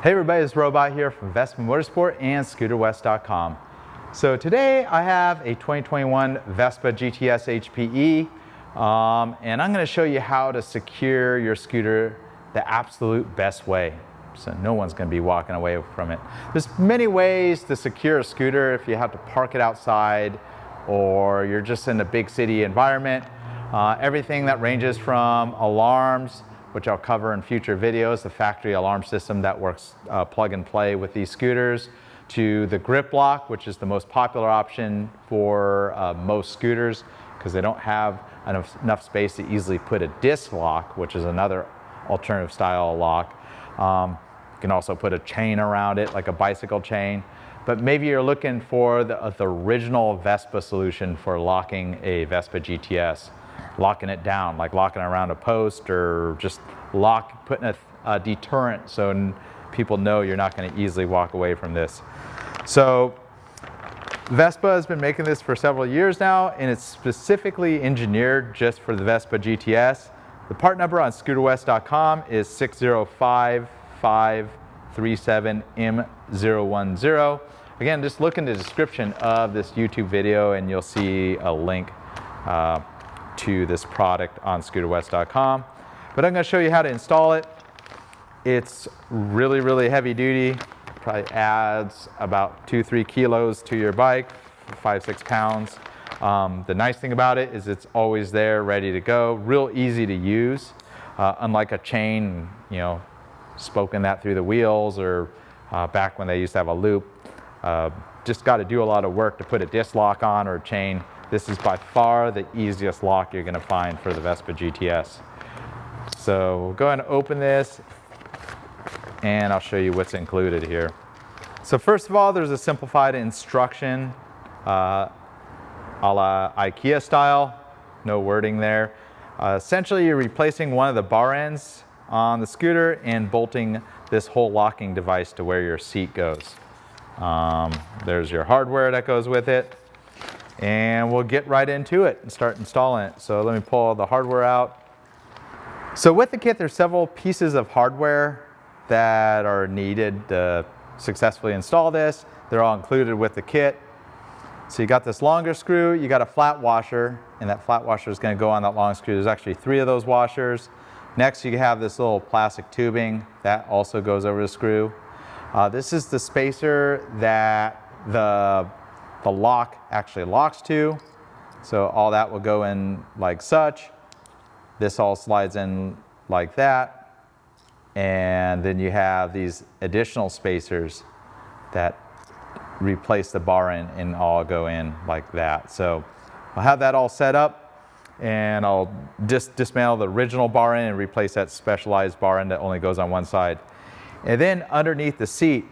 Hey everybody, it's Robot here from Vespa Motorsport and ScooterWest.com. So today I have a 2021 Vespa GTS HPE and I'm going to show you how to secure your scooter the absolute best way. So no one's going to be walking away from it. There's many ways to secure a scooter if you have to park it outside or you're just in a big city environment. Everything that ranges from alarms, which I'll cover in future videos, the factory alarm system that works plug and play with these scooters, to the grip lock, which is the most popular option for most scooters because they don't have enough space to easily put a disc lock, which is another alternative style lock. You can also put a chain around it, like a bicycle chain. But maybe you're looking for the original Vespa solution for locking a Vespa GTS. Locking it down, like locking it around a post, or just putting a deterrent so people know you're not going to easily walk away from this. So Vespa has been making this for several years now, and it's specifically engineered just for the Vespa GTS. The part number on ScooterWest.com is 6055337M010. Again, just look in the description of this YouTube video and you'll see a link to this product on ScooterWest.com. But I'm going to show you how to install it. It's really, really heavy duty. Probably adds about 2-3 kilos to your bike, 5-6 pounds. The nice thing about it is it's always there, ready to go. Real easy to use, unlike a chain, spoken that through the wheels or back when they used to have a loop. Just got to do a lot of work to put a disc lock on or a chain. This is by far the easiest lock you're going to find for the Vespa GTS. So we'll go ahead and open this and I'll show you what's included here. So first of all, there's a simplified instruction a la IKEA style, no wording there. Essentially you're replacing one of the bar ends on the scooter and bolting this whole locking device to where your seat goes. There's your hardware that goes with it. And we'll get right into it and start installing it. So let me pull the hardware out. So with the kit, there's several pieces of hardware that are needed to successfully install this. They're all included with the kit. So you got this longer screw, you got a flat washer, and that flat washer is going to go on that long screw. There's actually 3 of those washers. Next, you have this little plastic tubing that also goes over the screw. This is the spacer that the lock actually locks to. So all that will go in like such. This all slides in like that. And then you have these additional spacers that replace the bar end and all go in like that. So I'll have that all set up and I'll dismantle the original bar end and replace that specialized bar end that only goes on one side. And then underneath the seat,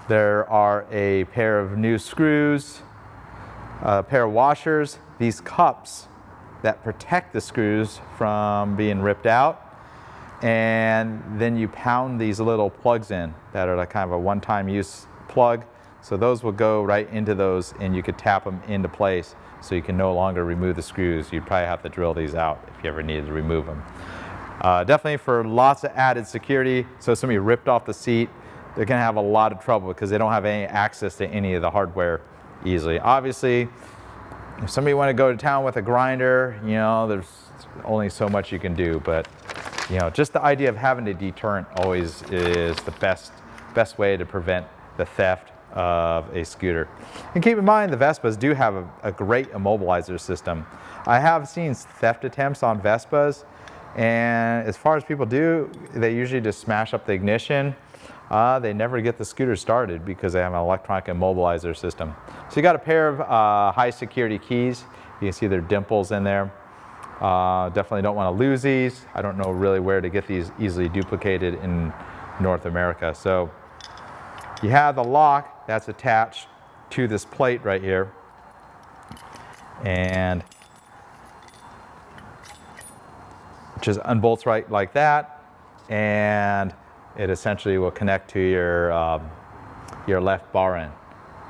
there are a pair of new screws, a pair of washers, these cups that protect the screws from being ripped out. And then you pound these little plugs in that are like kind of a one-time use plug. So those will go right into those and you could tap them into place so you can no longer remove the screws. You'd probably have to drill these out if you ever needed to remove them. Definitely for lots of added security. So if somebody ripped off the seat, they're going to have a lot of trouble because they don't have any access to any of the hardware easily. Obviously, if somebody want to go to town with a grinder, there's only so much you can do. But just the idea of having a deterrent always is the best way to prevent the theft of a scooter. And keep in mind, the Vespas do have a great immobilizer system. I have seen theft attempts on Vespas, and as far as people do, they usually just smash up the ignition. They never get the scooter started because they have an electronic immobilizer system. So you got a pair of high security keys. You can see there are dimples in there. Definitely don't want to lose these. I don't know really where to get these easily duplicated in North America. So you have the lock that's attached to this plate right here. And just unbolts right like that. And it essentially will connect to your left bar end.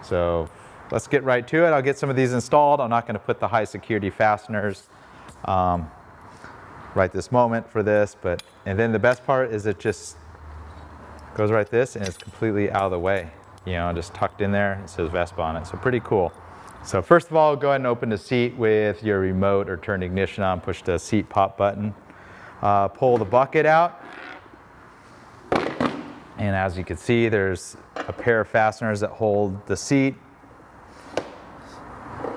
So let's get right to it. I'll get some of these installed. I'm not going to put the high security fasteners right this moment for this, and then the best part is it just Goes right this, and it's completely out of the way. You know, just tucked in there. It says Vespa on it, so pretty cool. So first of all, go ahead and open the seat with your remote or turn the ignition on, push the seat pop button. Pull the bucket out. And as you can see, there's a pair of fasteners that hold the seat.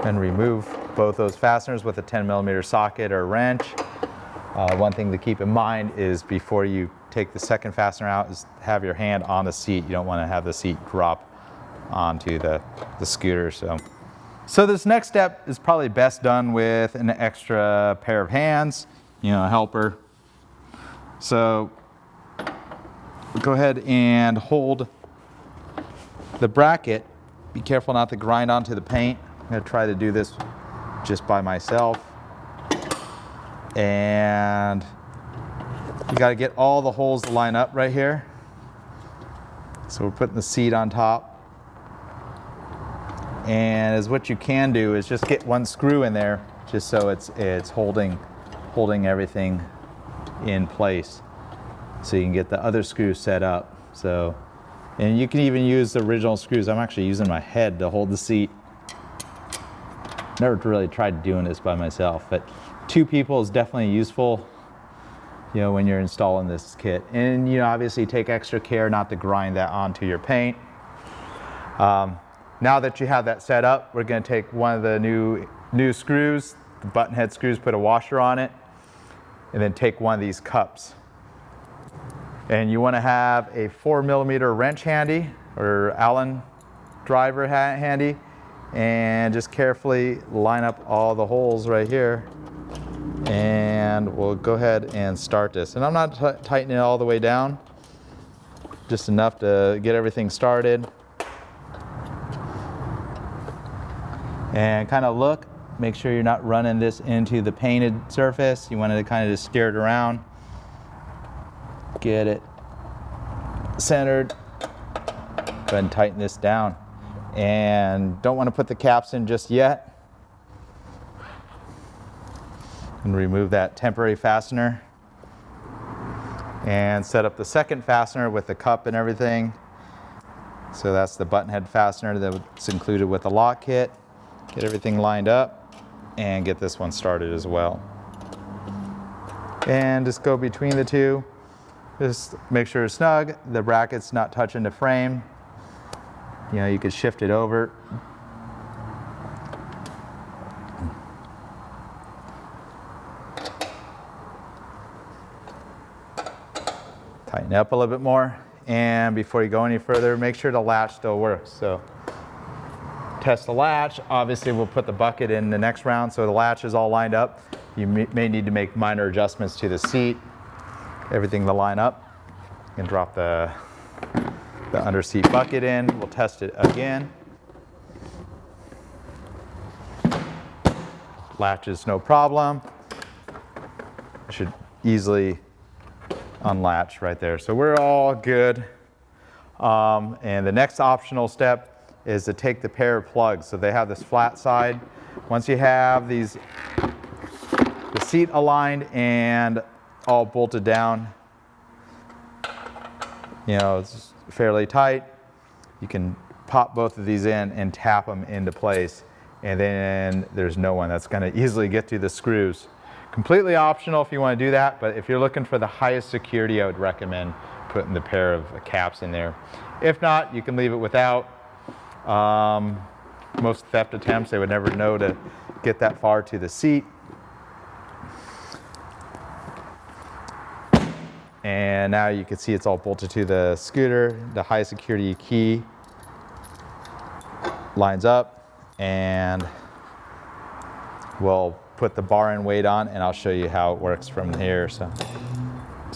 And remove both those fasteners with a 10mm socket or wrench. One thing to keep in mind is before you take the second fastener out is have your hand on the seat. You don't want to have the seat drop onto the scooter. So this next step is probably best done with an extra pair of hands, you know, a helper. So go ahead and hold the bracket. Be careful not to grind onto the paint. I'm going to try to do this just by myself. And you got to get all the holes to line up right here. So we're putting the seat on top. And as what you can do is just get one screw in there just so it's holding everything in place. So you can get the other screw set up. So, and you can even use the original screws. I'm actually using my head to hold the seat. Never really tried doing this by myself, but 2 people is definitely useful, you know, when you're installing this kit. And you know, obviously take extra care not to grind that onto your paint. Now that you have that set up, we're going to take one of the new screws, the button head screws, put a washer on it, and then take one of these cups. And you want to have a 4mm wrench handy, or Allen driver handy. And just carefully line up all the holes right here. And we'll go ahead and start this. And I'm not tightening it all the way down, just enough to get everything started. And kind of look, make sure you're not running this into the painted surface. You want to kind of just steer it around. Get it centered. Go ahead and tighten this down. And don't want to put the caps in just yet. And remove that temporary fastener. And set up the second fastener with the cup and everything. So that's the button head fastener that's included with the lock kit. Get everything lined up and get this one started as well. And just go between the two. Just make sure it's snug. The bracket's not touching the frame. You know, you could shift it over. Tighten it up a little bit more. And before you go any further, make sure the latch still works. So test the latch. Obviously, we'll put the bucket in the next round, so the latch is all lined up. You may need to make minor adjustments to the seat. Everything to line up. You can drop the under seat bucket in. We'll test it again. Latch is no problem. Should easily unlatch right there. So we're all good. And the next optional step is to take the pair of plugs. So they have this flat side. Once you have the seat aligned and all bolted down, you know, it's fairly tight, you can pop both of these in and tap them into place, and then there's no one that's going to easily get to the screws. Completely optional if you want to do that, but if you're looking for the highest security, I would recommend putting the pair of caps in there. If not, you can leave it without. Most theft attempts, they would never know to get that far to the seat. And now you can see it's all bolted to the scooter. The high security key lines up, and we'll put the bar end weight on, and I'll show you how it works from here. So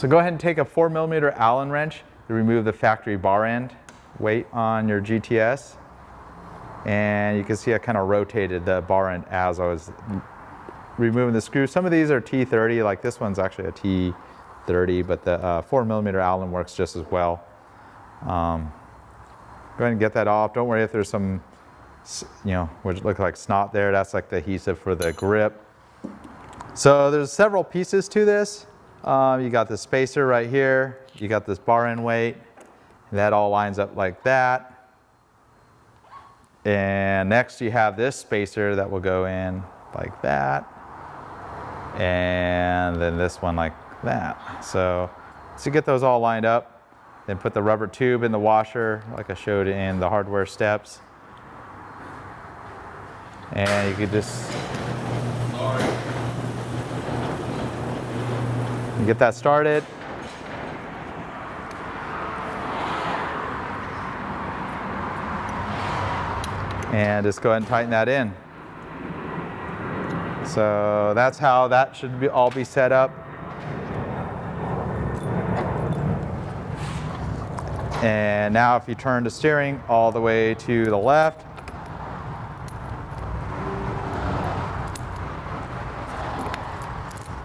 go ahead and take a 4mm Allen wrench to remove the factory bar end weight on your GTS. And you can see I kind of rotated the bar end as I was removing the screw. Some of these are T30, like this one's actually a T30, but the 4mm Allen works just as well. Go ahead and get that off. Don't worry if there's some, you know, which look like snot there. That's like the adhesive for the grip. So there's several pieces to this. You got the spacer right here. You got this bar end weight. That all lines up like that. And next you have this spacer that will go in like that. And then this one like that. So to get those all lined up, then put the rubber tube in the washer like I showed in the hardware steps. And you could just get that started. And just go ahead and tighten that in. So that's how that should all be set up. And now if you turn the steering all the way to the left,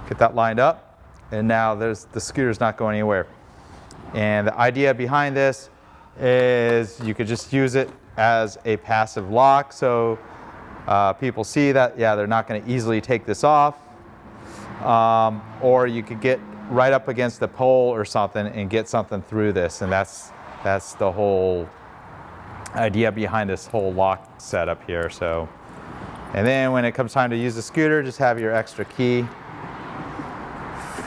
get that lined up, and now the scooter's not going anywhere. And the idea behind this is you could just use it as a passive lock, so people see that, yeah, they're not going to easily take this off. Or you could get right up against the pole or something and get something through this, and that's the whole idea behind this whole lock setup here. So, and then when it comes time to use the scooter, just have your extra key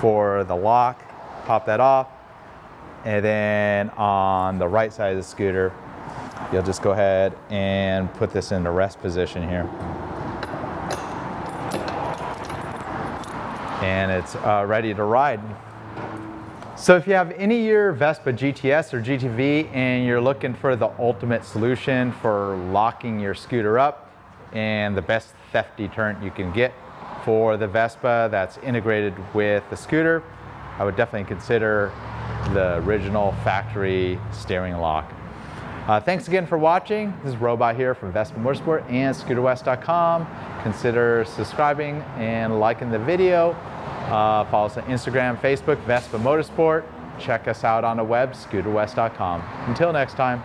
for the lock, pop that off, and then on the right side of the scooter, you'll just go ahead and put this in the rest position here. And it's ready to ride. So if you have any of your Vespa GTS or GTV and you're looking for the ultimate solution for locking your scooter up and the best theft deterrent you can get for the Vespa that's integrated with the scooter, I would definitely consider the original factory steering lock. Thanks again for watching. This is Robot here from Vespa Motorsport and ScooterWest.com. Consider subscribing and liking the video. Follow us on Instagram, Facebook, Vespa Motorsport. Check us out on the web, ScooterWest.com. Until next time.